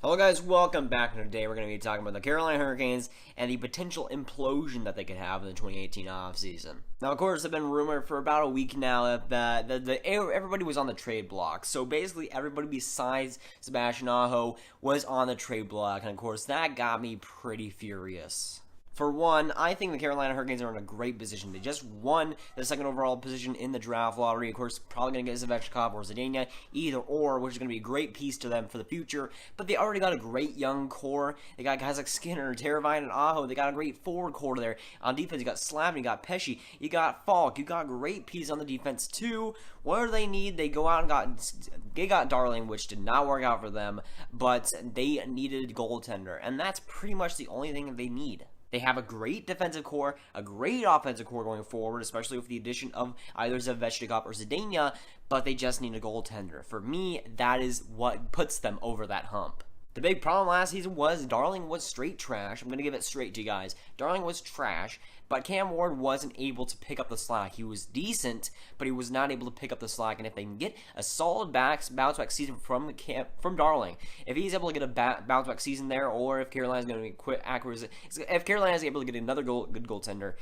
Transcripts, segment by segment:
Hello guys, welcome back. Today we're going to be talking about the Carolina Hurricanes and the potential implosion that they could have in the 2018 offseason. Now, of course, it's been rumored for about a week now that everybody was on the trade block. So basically, everybody besides Sebastian Aho was on the trade block, and of course, that got me pretty furious. For one, I think the Carolina Hurricanes are in a great position. They just won the second overall position in the draft lottery. Of course, probably going to get Graviteh or Zadina, either or, which is going to be a great piece to them for the future. But they already got a great young core. They got guys like Skinner, Teravainen, and Aho. They got a great forward core there. On defense, you got Slavin, you got Pesce, you got Falk. You got great pieces on the defense, too. What do they need? They go out and got Darling, which did not work out for them. But they needed a goaltender. And that's pretty much the only thing that they need. They have a great defensive core, a great offensive core going forward, especially with the addition of either Graviteh or Zadina, but they just need a goaltender. For me, that is what puts them over that hump. The big problem last season was Darling was straight trash. I'm going to give it straight to you guys. Darling was trash, but Cam Ward wasn't able to pick up the slack. He was decent, but he was not able to pick up the slack. And if they can get a solid bounce-back season from Darling, if he's able to get a bounce-back season there, or if Carolina's going to be quick accuracy, if Carolina's able to get another good goaltender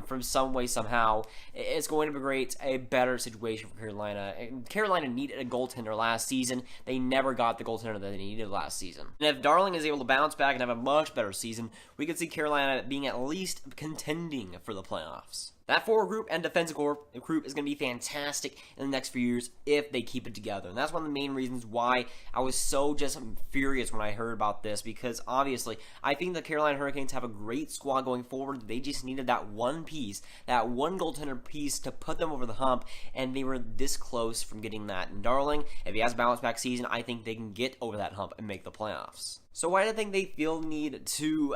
from some way, somehow, it's going to be great, a better situation for Carolina. Carolina needed a goaltender last season. They never got the goaltender that they needed last season. And if Darling is able to bounce back and have a much better season, we could see Carolina being at least contending for the playoffs. That forward group and defensive group is going to be fantastic in the next few years if they keep it together. And that's one of the main reasons why I was so just furious when I heard about this, because obviously I think the Carolina Hurricanes have a great squad going forward. They just needed that one piece, that one goaltender piece to put them over the hump, and they were this close from getting that. And Darling, if he has a bounce-back season, I think they can get over that hump and make the playoffs. So why do I think they feel the need to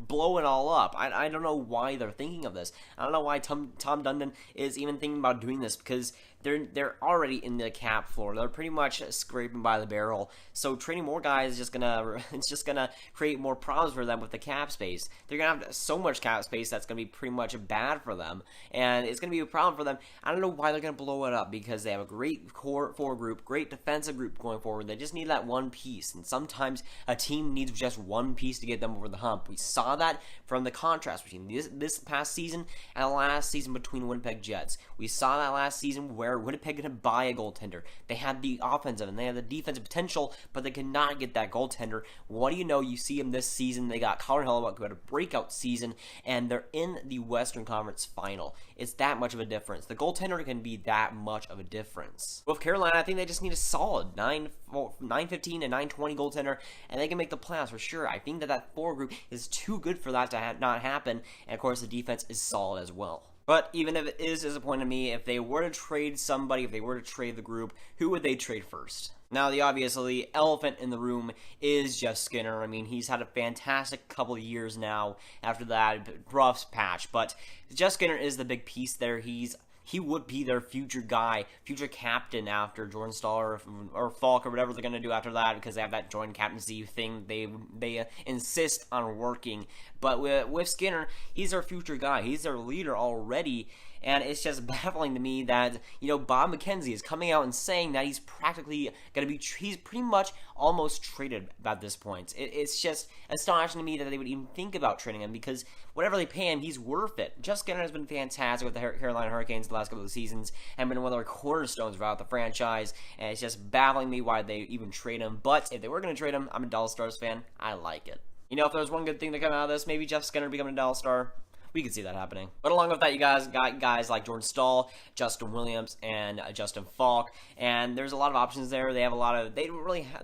blow it all up? I don't know why they're thinking of this. I don't know why Tom Dundon is even thinking about doing this, because they're already in the cap floor. They're pretty much scraping by the barrel. So trading more guys is just gonna create more problems for them with the cap space. They're gonna have so much cap space that's gonna be pretty much bad for them, and it's gonna be a problem for them. I don't know why they're gonna blow it up, because they have a great core forward group, great defensive group going forward. They just need that one piece, and sometimes a team needs just one piece to get them over the hump. We saw that from the contrast between this past season and the last season between Winnipeg Jets. We saw that last season where Winnipeg didn't buy a goaltender. They had the offensive and they had the defensive potential, but they could not get that goaltender. What do you know? You see them this season. They got Colin Hellebuck, who had a breakout season, and they're in the Western Conference Final. It's that much of a difference. The goaltender can be that much of a difference. With Carolina, I think they just need a solid 9-15 and 9-20 goaltender, and they can make the playoffs for sure. I think that forward group is too good for that to not happen, and of course the defense is solid as well. But even if it is disappointing to me, if they were to trade somebody, if they were to trade the group, who would they trade first? Now, the obviously elephant in the room is Jeff Skinner. I mean, he's had a fantastic couple of years now after that rough patch, but Jeff Skinner is the big piece there. He would be their future guy, future captain after Jordan Stahl or Falk or whatever they're going to do after that, because they have that joint captaincy thing they insist on working. But with Skinner, he's their future guy. He's their leader already. And it's just baffling to me that, Bob McKenzie is coming out and saying that he's practically going to be, he's pretty much almost traded at this point. It's just astonishing to me that they would even think about trading him, because whatever they pay him, he's worth it. Jeff Skinner has been fantastic with the Carolina Hurricanes the last couple of seasons and been one of their cornerstones throughout the franchise, and it's just baffling me why they even trade him. But if they were going to trade him, I'm a Dallas Stars fan. I like it. If there's one good thing to come out of this, maybe Jeff Skinner becoming a Dallas Star. We can see that happening. But along with that, you guys got guys like Jordan Stahl, Justin Williams, and Justin Falk, and there's a lot of options there. They have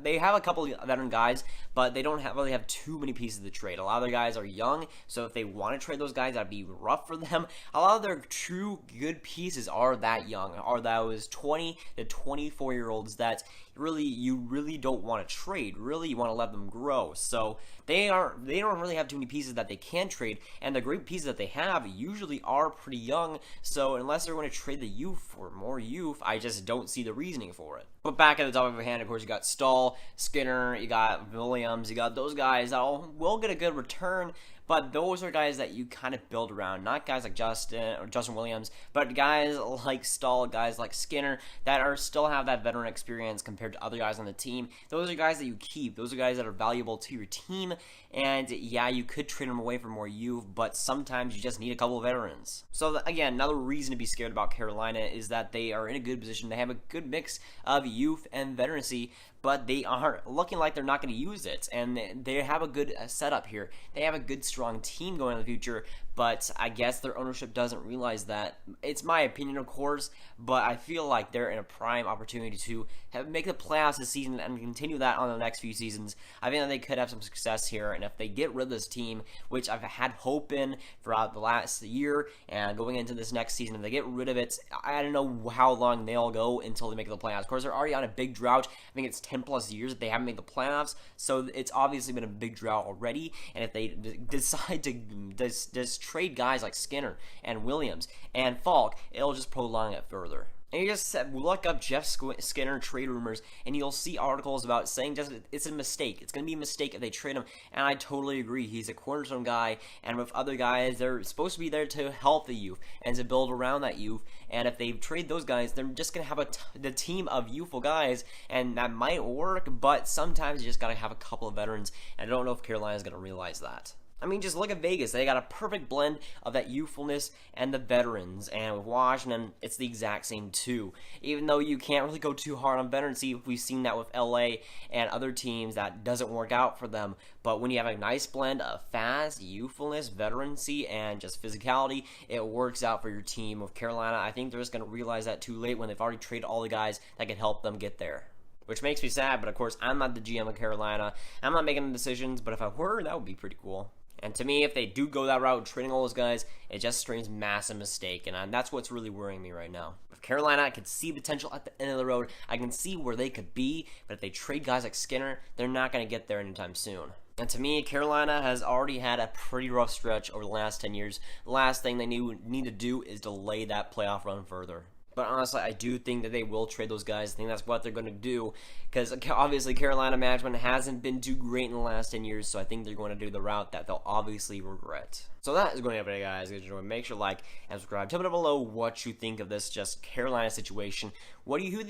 they have a couple of veteran guys, but they don't really have too many pieces to trade. A lot of their guys are young, so if they want to trade those guys, that'd be rough for them. A lot of their true good pieces are that young, are those 20 to 24-year-olds that you really don't want to trade. Really, you want to let them grow. So they don't really have too many pieces that they can trade, and the great pieces that they have usually are pretty young. So unless they're going to trade the youth for more youth, I just don't see the reasoning for it. But back at the top of your hand, of course, you got Stahl, Skinner, you got Williams, you got those guys that will get a good return, but those are guys that you kind of build around, not guys like Justin Williams, but guys like Stahl, guys like Skinner that are still have that veteran experience compared to other guys on the team. Those are guys that you keep. Those are guys that are valuable to your team. And yeah, you could trade them away for more youth, but sometimes you just need a couple of veterans. So again, another reason to be scared about Carolina is that they are in a good position. They have a good mix of youth and veterancy, but they are looking like they're not going to use it. And they have a good setup here. They have a good, strong team going in the future, but I guess their ownership doesn't realize that. It's my opinion, of course, but I feel like they're in a prime opportunity to make the playoffs this season and continue that on the next few seasons. I think that they could have some success here, and if they get rid of this team, which I've had hope in throughout the last year and going into this next season, if they get rid of it, I don't know how long they'll go until they make the playoffs. Of course, they're already on a big drought. I think it's 10 plus years that they haven't made the playoffs, so it's obviously been a big drought already, and if they decide to just trade guys like Skinner and Williams and Falk, it'll just prolong it further. And you just look up Jeff Skinner trade rumors, and you'll see articles about saying just it's a mistake. It's going to be a mistake if they trade him, and I totally agree. He's a cornerstone guy, and with other guys, they're supposed to be there to help the youth and to build around that youth. And if they trade those guys, they're just going to have the team of youthful guys, and that might work, but sometimes you just got to have a couple of veterans, and I don't know if Carolina's going to realize that. I mean, just look at Vegas. They got a perfect blend of that youthfulness and the veterans. And with Washington, it's the exact same too. Even though you can't really go too hard on veterancy, we've seen that with LA and other teams that doesn't work out for them. But when you have a nice blend of fast, youthfulness, veterancy, and just physicality, it works out for your team. With Carolina, I think they're just going to realize that too late when they've already traded all the guys that can help them get there. Which makes me sad, but of course, I'm not the GM of Carolina. I'm not making the decisions, but if I were, that would be pretty cool. And to me, if they do go that route, trading all those guys, it just screams massive mistake, and that's what's really worrying me right now. With Carolina, I could see potential at the end of the road. I can see where they could be, but if they trade guys like Skinner, they're not going to get there anytime soon. And to me, Carolina has already had a pretty rough stretch over the last 10 years. The last thing they need to do is delay that playoff run further. But honestly, I do think that they will trade those guys. I think that's what they're going to do. Because obviously Carolina management hasn't been too great in the last 10 years. So I think they're going to do the route that they'll obviously regret. So that is going to be it, guys. Make sure to like and subscribe. Tell me down below what you think of this just Carolina situation. Who do you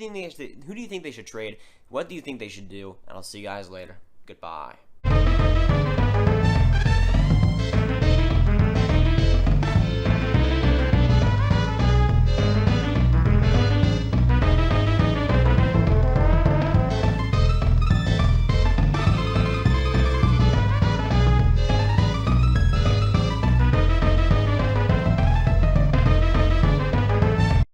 think they should trade? What do you think they should do? And I'll see you guys later. Goodbye.